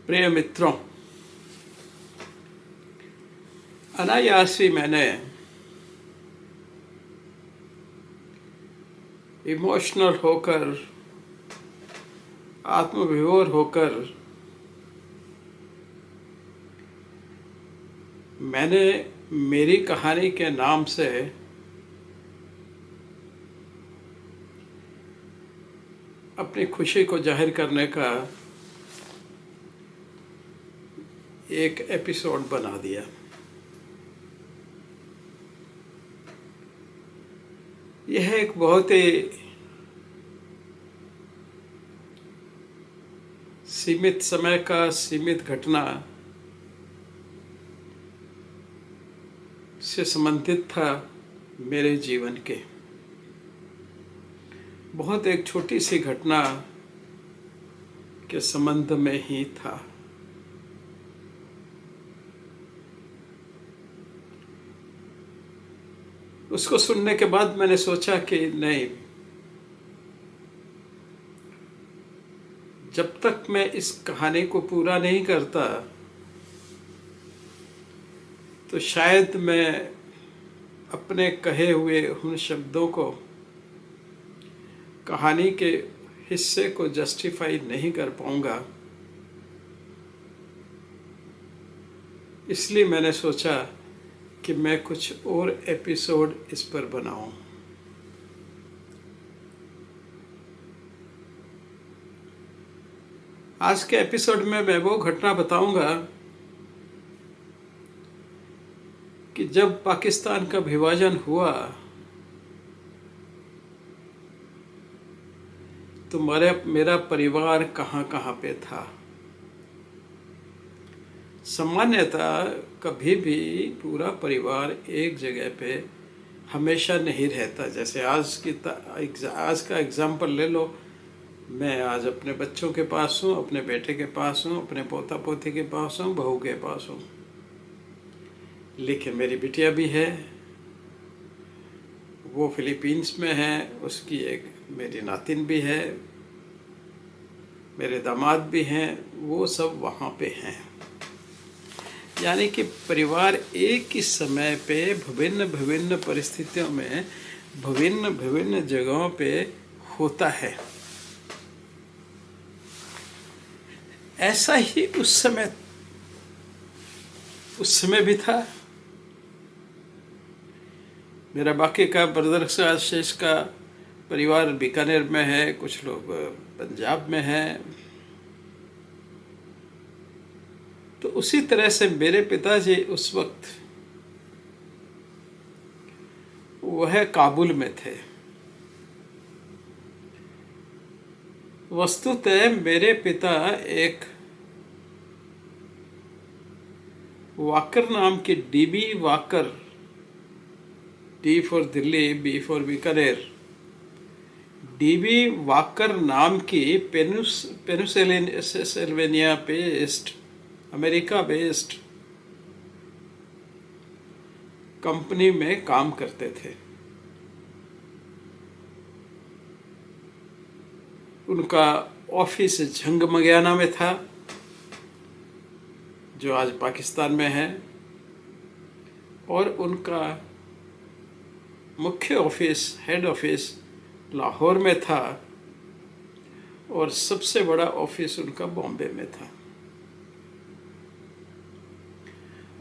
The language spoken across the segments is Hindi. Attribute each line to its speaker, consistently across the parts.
Speaker 1: प्रिय मित्रों, अनायास ही मैंने इमोशनल होकर, आत्मविभोर होकर मैंने मेरी कहानी के नाम से अपनी खुशी को जाहिर करने का एक एपिसोड बना दिया। यह एक बहुत ही सीमित समय का सीमित घटना से संबंधित था। मेरे जीवन के बहुत एक छोटी सी घटना के संबंध में ही था। उसको सुनने के बाद मैंने सोचा कि नहीं, जब तक मैं इस कहानी को पूरा नहीं करता तो शायद मैं अपने कहे हुए उन शब्दों को, कहानी के हिस्से को जस्टिफाई नहीं कर पाऊंगा। इसलिए मैंने सोचा कि मैं कुछ और एपिसोड इस पर बनाऊं। आज के एपिसोड में मैं वो घटना बताऊंगा कि जब पाकिस्तान का विभाजन हुआ तो मेरा परिवार कहाँ कहाँ पे था। सामान्यतः कभी भी पूरा परिवार एक जगह पे हमेशा नहीं रहता। जैसे आज का एग्जाम्पल ले लो। मैं आज अपने बच्चों के पास हूँ, अपने बेटे के पास हूँ, अपने पोता पोती के पास हूँ, बहू के पास हूँ। लेकिन मेरी बिटिया भी है, वो फिलीपींस में है, उसकी एक मेरी नातिन भी है, मेरे दामाद भी हैं, वो सब वहाँ पे हैं। यानी कि परिवार एक ही समय पे विभिन्न विभिन्न परिस्थितियों में विभिन्न विभिन्न जगहों पे होता है। ऐसा ही उस समय भी था। मेरा बाकी का ब्रदर्स शेष का परिवार बीकानेर में है, कुछ लोग पंजाब में हैं। तो उसी तरह से मेरे पिताजी उस वक्त वह काबुल में थे। वस्तुतः मेरे पिता एक वाकर नाम की DB Walker, D for Delhi, B for Bikaner, DB Walker नाम की Pennsylvania based, America based company में काम करते थे। उनका ऑफिस झंगमगियाना में था, जो आज पाकिस्तान में है, और उनका मुख्य ऑफिस, हेड ऑफिस लाहौर में था, और सबसे बड़ा ऑफिस उनका बॉम्बे में था।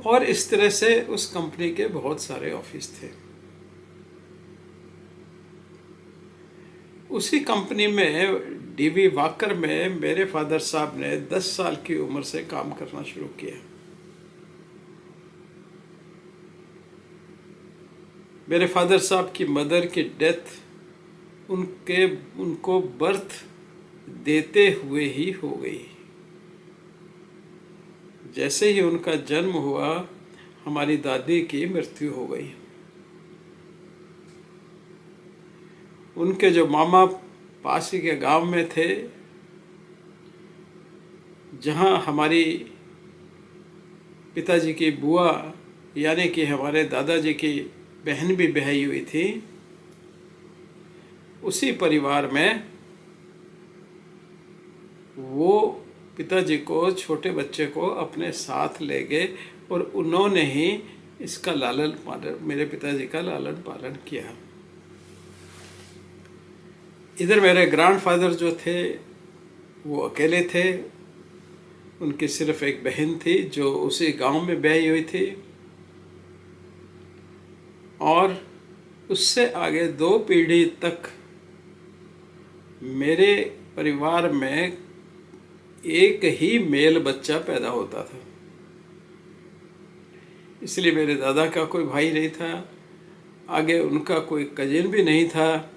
Speaker 1: और इस तरह से उस कंपनी के बहुत सारे ऑफिस थे। उसी कंपनी में डीबी वाकर में मेरे फादर साहब ने 10 साल की उम्र से काम करना शुरू किया। मेरे फादर साहब की मदर की डेथ उनको बर्थ देते हुए ही हो गई। जैसे ही उनका जन्म हुआ, हमारी दादी की मृत्यु हो गई। उनके जो मामा पास ही के गांव में थे, जहां हमारी पिताजी की बुआ यानी कि हमारे दादाजी की बहन भी ब्याही हुई थी, उसी परिवार में वो पिताजी को, छोटे बच्चे को अपने साथ ले गए और उन्होंने ही इसका लालन पालन, मेरे पिताजी का लालन पालन किया। इधर मेरे ग्रैंडफादर जो थे वो अकेले थे, उनकी सिर्फ एक बहन थी जो उसी गांव में ब्याही हुई थी, और उससे आगे 2 पीढ़ी तक मेरे परिवार में एक ही मेल बच्चा पैदा होता था। इसलिए मेरे दादा का कोई भाई नहीं था, आगे उनका कोई कजिन भी नहीं था,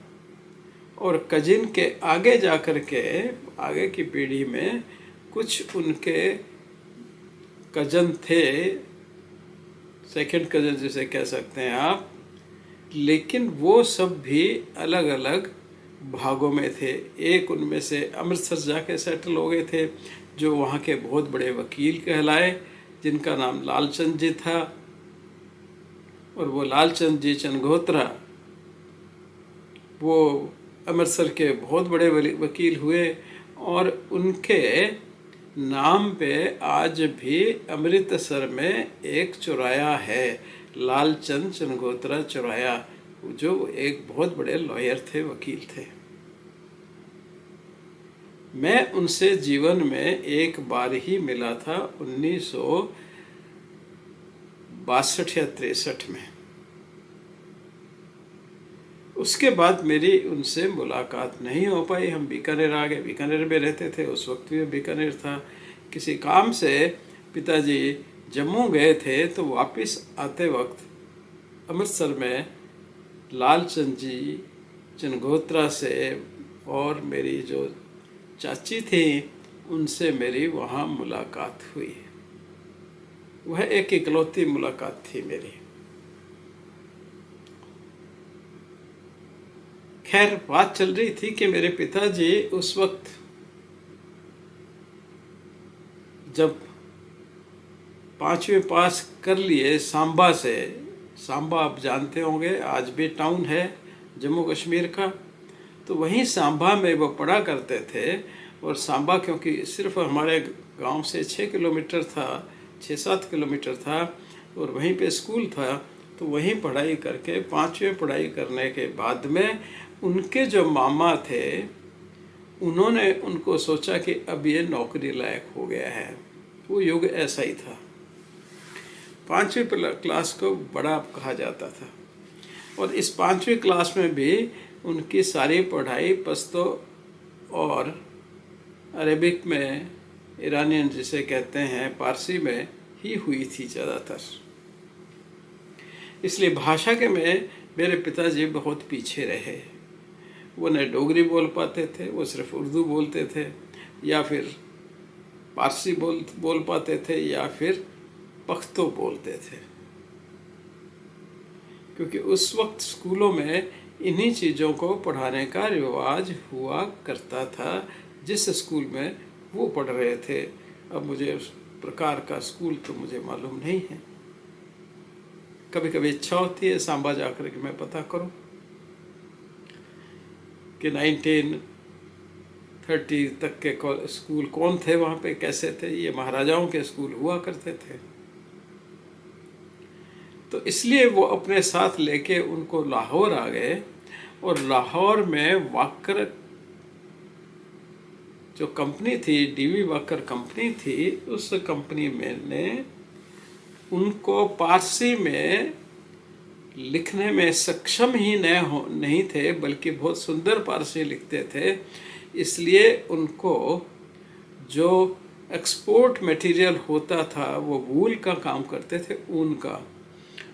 Speaker 1: और कजिन के आगे जाकर के आगे की पीढ़ी में कुछ उनके कजन थे, सेकंड कजन जिसे कह सकते हैं आप, लेकिन वो सब भी अलग अलग भागों में थे। एक उनमें से अमृतसर जाके सेटल हो गए थे, जो वहाँ के बहुत बड़े वकील कहलाए, जिनका नाम लालचंद जी था, और वो लालचंद जी चनगोत्रा वो अमृतसर के बहुत बड़े वकील हुए, और उनके नाम पे आज भी अमृतसर में एक चौराया है, लालचंद चनगोत्रा चौराया, जो एक बहुत बड़े लॉयर थे, वकील थे। मैं उनसे जीवन में एक बार ही मिला था, 1962 या 63 में। उसके बाद मेरी उनसे मुलाकात नहीं हो पाई। हम बीकानेर आ गए, बीकानेर में रहते थे, उस वक्त भी बीकानेर था। किसी काम से पिताजी जम्मू गए थे, तो वापस आते वक्त अमृतसर में लालचंद जी चनगोत्रा से और मेरी जो चाची थी उनसे मेरी वहाँ मुलाकात हुई। वह एक इकलौती मुलाकात थी मेरी। खैर, बात चल रही थी कि मेरे पिताजी उस वक्त जब 5वीं पास कर लिए सांबा से, सांबा आप जानते होंगे आज भी टाउन है जम्मू कश्मीर का, तो वहीं सांबा में वो पढ़ा करते थे। और सांबा क्योंकि सिर्फ हमारे गांव से 6 किलोमीटर था, 6-7 किलोमीटर था, और वहीं पे स्कूल था, तो वहीं पढ़ाई करके 5वीं पढ़ाई करने के बाद में उनके जो मामा थे उन्होंने उनको सोचा कि अब ये नौकरी लायक हो गया है। वो युग ऐसा ही था। 5वीं क्लास को बड़ा कहा जाता था, और इस 5वीं क्लास में भी उनकी सारी पढ़ाई पश्तो और अरेबिक में, ईरानियन जिसे कहते हैं, पारसी में ही हुई थी ज़्यादातर। इसलिए भाषा के में मेरे पिताजी बहुत पीछे रहे। वो न डोगरी बोल पाते थे, वो सिर्फ उर्दू बोलते थे, या फिर पारसी बोल पाते थे, या फिर पख्तो बोलते थे। क्योंकि उस वक्त स्कूलों में इन्हीं चीज़ों को पढ़ाने का रिवाज हुआ करता था जिस स्कूल में वो पढ़ रहे थे। अब मुझे उस प्रकार का स्कूल तो मुझे मालूम नहीं है। कभी कभी इच्छा होती है सांबा जाकर के मैं पता करूं कि 1930 तक के स्कूल कौन थे वहाँ पे, कैसे थे। ये महाराजाओं के स्कूल हुआ करते थे। तो इसलिए वो अपने साथ लेके उनको लाहौर आ गए, और लाहौर में वाकर जो कंपनी थी, डीवी वाकर कंपनी थी, उस कंपनी में ने उनको पारसी में लिखने में सक्षम ही नहीं थे, बल्कि बहुत सुंदर पारसी लिखते थे। इसलिए उनको जो एक्सपोर्ट मटेरियल होता था वो वूल का काम करते थे, ऊन का।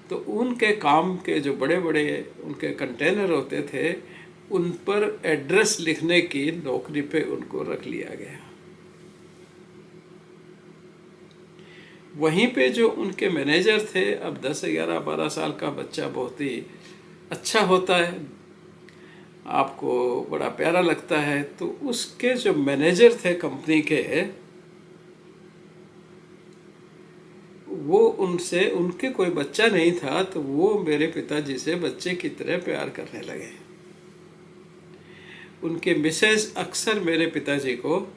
Speaker 1: तो ऊन के काम के जो बड़े बड़े उनके कंटेनर होते थे, उन पर एड्रेस लिखने की नौकरी पे उनको रख लिया गया। वहीं पे जो उनके मैनेजर थे, अब 10, 11, 12 साल का बच्चा बहुत ही अच्छा होता है, आपको बड़ा प्यारा लगता है। तो उसके जो मैनेजर थे कंपनी के, वो उनसे, उनके कोई बच्चा नहीं था, तो वो मेरे पिताजी से बच्चे की तरह प्यार करने लगे। उनके मिसेज अक्सर मेरे पिताजी को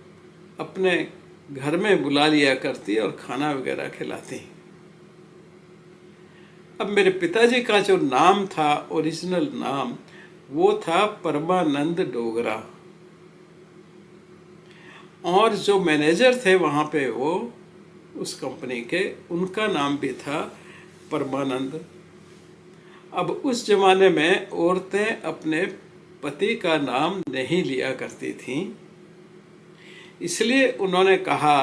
Speaker 1: अपने घर में बुला लिया करती और खाना वगैरह खिलाती। अब मेरे पिताजी का जो नाम था, ओरिजिनल नाम, वो था परमानंद डोगरा, और जो मैनेजर थे वहाँ पे वो उस कंपनी के, उनका नाम भी था परमानंद। अब उस जमाने में औरतें अपने पति का नाम नहीं लिया करती थीं, इसलिए उन्होंने कहा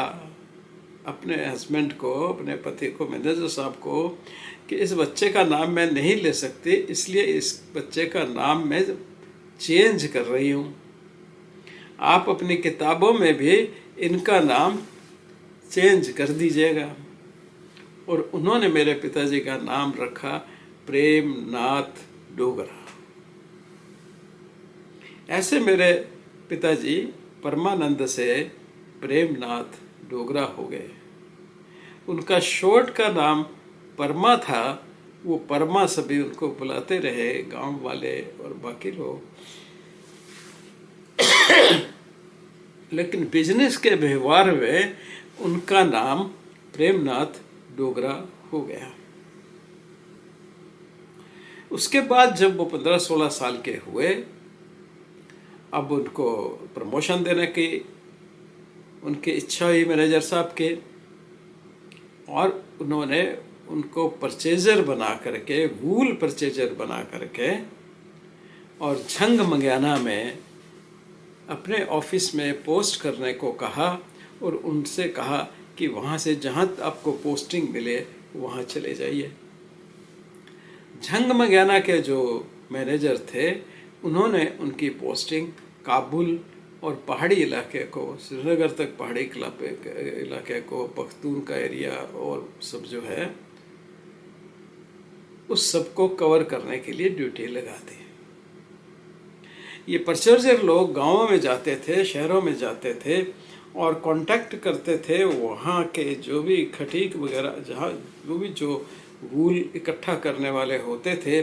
Speaker 1: अपने हस्बैंड को, अपने पति को, मैनेजर साहब को, कि इस बच्चे का नाम मैं नहीं ले सकती, इसलिए इस बच्चे का नाम मैं चेंज कर रही हूँ। आप अपनी किताबों में भी इनका नाम चेंज कर दीजिएगा। और उन्होंने मेरे पिताजी का नाम रखा प्रेमनाथ डोगरा। ऐसे मेरे पिताजी परमानंद से प्रेमनाथ डोगरा हो गए। उनका शॉर्ट का नाम परमा था, वो परमा सभी उनको बुलाते रहे, गांव वाले और बाकी लोग। लेकिन बिजनेस के व्यवहार में उनका नाम प्रेमनाथ डोगरा हो गया। उसके बाद जब वो 15-16 साल के हुए, अब उनको प्रमोशन देने की उनकी इच्छा हुई मैनेजर साहब के, और उन्होंने उनको परचेजर बना करके, वूल परचेजर बना करके, और झंग मंगयाना में अपने ऑफिस में पोस्ट करने को कहा, और उनसे कहा कि वहाँ से जहाँ आपको पोस्टिंग मिले वहाँ चले जाइए। झंग मंगयाना के जो मैनेजर थे, उन्होंने उनकी पोस्टिंग काबुल और पहाड़ी इलाके को, श्रीनगर तक पहाड़ी इलाके को, पख्तून का एरिया और सब जो है, उस सब को कवर करने के लिए ड्यूटी लगा दी। ये परचेजर लोग गांवों में जाते थे, शहरों में जाते थे और कांटेक्ट करते थे वहाँ के जो भी खटीक वगैरह, जहाँ जो वूल इकट्ठा करने वाले होते थे,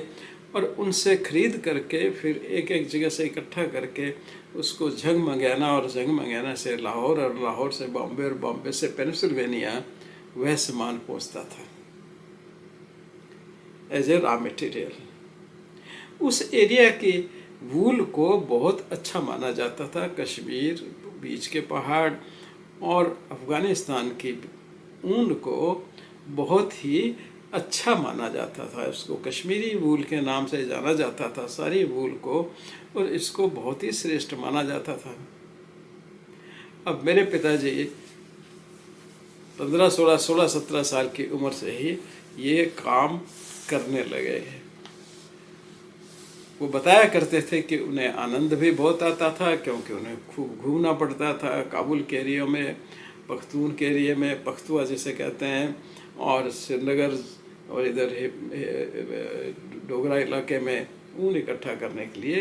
Speaker 1: और उनसे खरीद करके फिर एक एक जगह से इकट्ठा करके उसको झंग मंगयाना, और झंग मंगयाना से लाहौर, और लाहौर से बॉम्बे, और बॉम्बे से पेंसिल्वेनिया वह सामान पहुँचता था एज ए रॉ मटेरियल। उस एरिया की वूल को बहुत अच्छा माना जाता था। कश्मीर, बीच के पहाड़ और अफ़गानिस्तान की ऊन को बहुत ही अच्छा माना जाता था। इसको कश्मीरी वूल के नाम से जाना जाता था, सारी वूल को, और इसको बहुत ही श्रेष्ठ माना जाता था। अब मेरे पिताजी 16-17 साल की उम्र से ही ये काम करने लगे हैं। वो बताया करते थे कि उन्हें आनंद भी बहुत आता था, क्योंकि उन्हें खूब घूमना पड़ता था काबुल के एरिया में, पख्तून के एरिया में, पख्तुआ जिसे कहते हैं, और श्रीनगर और इधर डोगरा इलाके में ऊन इकट्ठा करने के लिए।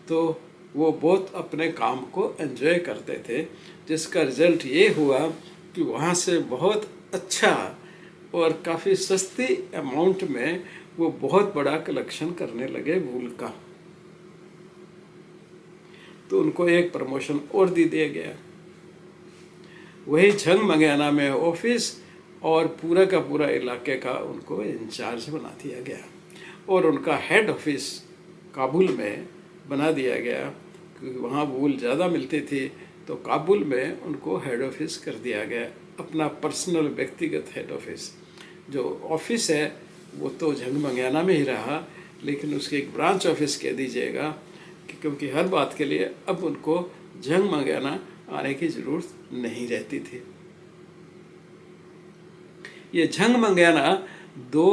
Speaker 1: तो वो बहुत अपने काम को एंजॉय करते थे, जिसका रिज़ल्ट ये हुआ कि वहाँ से बहुत अच्छा और काफ़ी सस्ती अमाउंट में वो बहुत बड़ा कलेक्शन करने लगे वूल का। तो उनको एक प्रमोशन और दे दिया गया। वही झंग मंगयाना में ऑफिस और पूरा का पूरा इलाके का उनको इंचार्ज बना दिया गया, और उनका हेड ऑफिस काबुल में बना दिया गया, क्योंकि वहाँ वूल ज़्यादा मिलती थी। तो काबुल में उनको हेड ऑफिस कर दिया गया, अपना पर्सनल व्यक्तिगत हेड ऑफिस। जो ऑफिस है वो तो झंग मंगयाना में ही रहा, लेकिन उसके एक ब्रांच ऑफिस कह दीजिएगा, क्योंकि हर बात के लिए अब उनको झंग मंगयाना आने की ज़रूरत नहीं रहती थी। ये झंग मंगयाना 2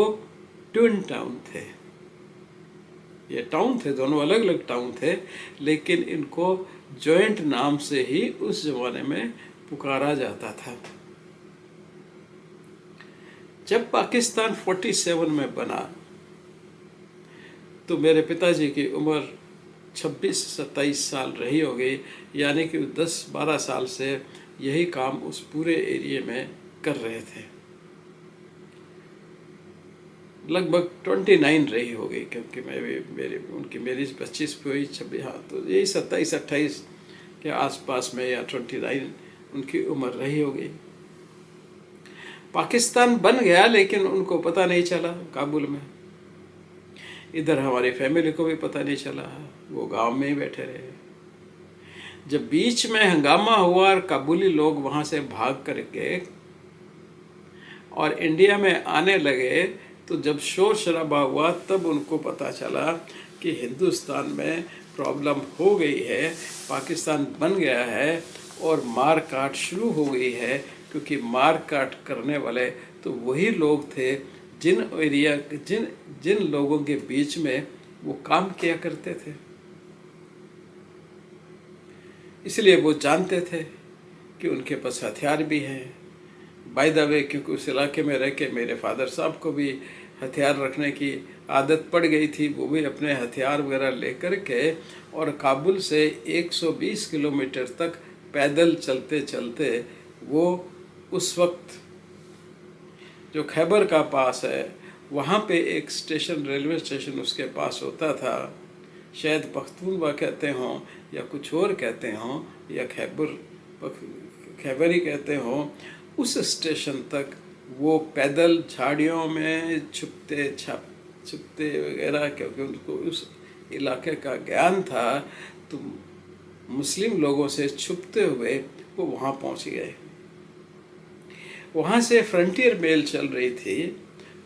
Speaker 1: ट्विन टाउन थे। ये टाउन थे, दोनों अलग अलग टाउन थे, लेकिन इनको जॉइंट नाम से ही उस जमाने में पुकारा जाता था। जब पाकिस्तान 47 में बना, तो मेरे पिताजी की उम्र 26-27 साल रही होगी, यानी कि 10-12 साल से यही काम उस पूरे एरिया में कर रहे थे। लगभग 29 रही होगी, क्योंकि उनकी मैरिज 25 पे हुई, 26, हाँ, तो यही 27-28 के आसपास में, या 29 उनकी उम्र रही होगी। पाकिस्तान बन गया लेकिन उनको पता नहीं चला काबुल में। इधर हमारी फैमिली को भी पता नहीं चला, वो गांव में ही बैठे रहे। जब बीच में हंगामा हुआ और काबुली लोग वहां से भाग करके और इंडिया में आने लगे, तो जब शोर शराबा हुआ तब उनको पता चला कि हिंदुस्तान में प्रॉब्लम हो गई है, पाकिस्तान बन गया है और मार काट शुरू हो गई है। क्योंकि मार काट करने वाले तो वही लोग थे जिन लोगों के बीच में वो काम किया करते थे। इसलिए वो जानते थे कि उनके पास हथियार भी हैं। बाय द वे, क्योंकि उस इलाके में रह के मेरे फादर साहब को भी हथियार रखने की आदत पड़ गई थी। वो भी अपने हथियार वगैरह लेकर के और काबुल से 120 किलोमीटर तक पैदल चलते चलते वो उस वक्त जो खैबर का पास है वहाँ पे एक स्टेशन, रेलवे स्टेशन उसके पास होता था, शायद पख्तूनवा कहते हों या कुछ और कहते हों या खैबर ही कहते हों। उस स्टेशन तक वो पैदल झाड़ियों में छुपते वगैरह, क्योंकि उनको उस इलाके का ज्ञान था, तो मुस्लिम लोगों से छुपते हुए वो वहाँ पहुँच गए। वहाँ से फ्रंटियर मेल चल रही थी।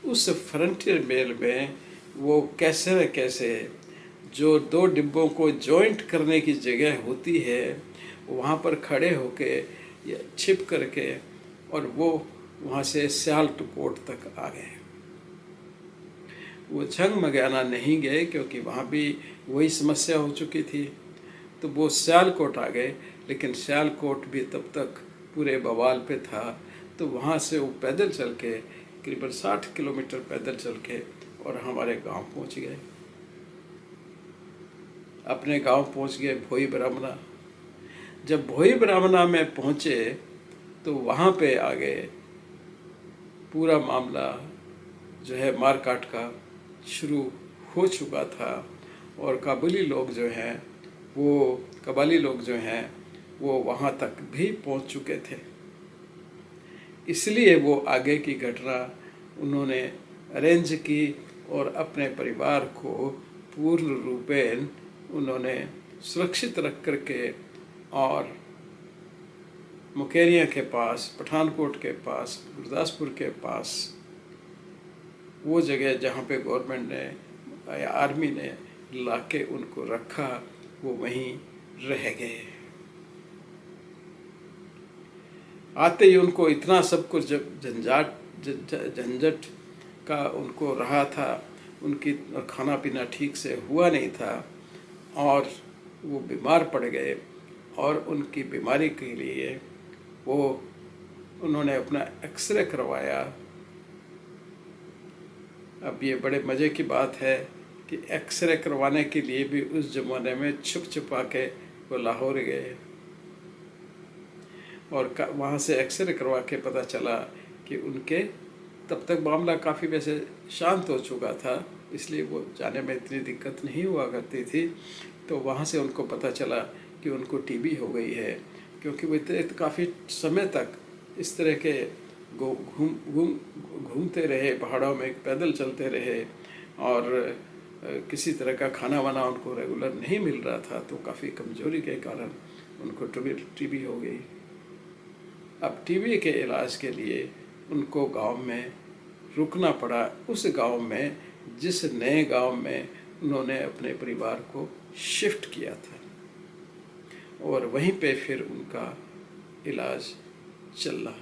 Speaker 1: उस फ्रंटियर मेल में वो कैसे न कैसे जो दो डिब्बों को जॉइंट करने की जगह होती है वहाँ पर खड़े होके या छिप करके और वो वहाँ से सियालकोट तक आ गए। वो झंगमगाना नहीं गए क्योंकि वहाँ भी वही समस्या हो चुकी थी, तो वो सियालकोट आ गए। लेकिन सियालकोट भी तब तक पूरे बवाल पे था। तो वहाँ से वो पैदल चल के करीबन 60 किलोमीटर पैदल चल के और हमारे गांव पहुँच गए। अपने गांव पहुँच गए भोई ब्राह्मणा। जब भोई ब्राह्मणा में पहुँचे तो वहाँ पे आगे पूरा मामला जो है मारकाट का शुरू हो चुका था और कबाली लोग जो हैं वो वहाँ तक भी पहुँच चुके थे। इसलिए वो आगे की घटना उन्होंने अरेंज की और अपने परिवार को पूर्ण रूपेण उन्होंने सुरक्षित रख करके और मुकेरिया के पास, पठानकोट के पास, गुरदासपुर के पास वो जगह जहाँ पे गवर्नमेंट ने या आर्मी ने लाके उनको रखा, वो वहीं रह गए। आते ही उनको इतना सब कुछ झंझट का उनको रहा था, उनकी खाना पीना ठीक से हुआ नहीं था और वो बीमार पड़ गए और उनकी बीमारी के लिए उन्होंने अपना एक्सरे करवाया। अब ये बड़े मज़े की बात है कि एक्सरे करवाने के लिए भी उस ज़माने में छुप छुपा के वो लाहौर गए और वहाँ से एक्सरे करवा के पता चला कि उनके तब तक मामला काफ़ी वैसे शांत हो चुका था, इसलिए वो जाने में इतनी दिक्कत नहीं हुआ करती थी। तो वहाँ से उनको पता चला कि उनको टीबी हो गई है, क्योंकि वो इतने काफ़ी समय तक इस तरह के घूमते रहे, पहाड़ों में पैदल चलते रहे और किसी तरह का खाना वाना उनको रेगुलर नहीं मिल रहा था, तो काफ़ी कमज़ोरी के कारण उनको टीबी हो गई। अब टीबी के इलाज के लिए उनको गांव में रुकना पड़ा, उस गांव में जिस नए गांव में उन्होंने अपने परिवार को शिफ्ट किया था, और वहीं पे फिर उनका इलाज चला।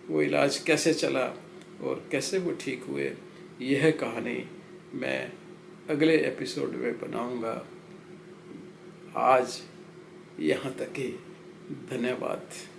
Speaker 1: वो इलाज कैसे चला और कैसे वो ठीक हुए, यह कहानी मैं अगले एपिसोड में बनाऊंगा। आज यहाँ तक ही, धन्यवाद।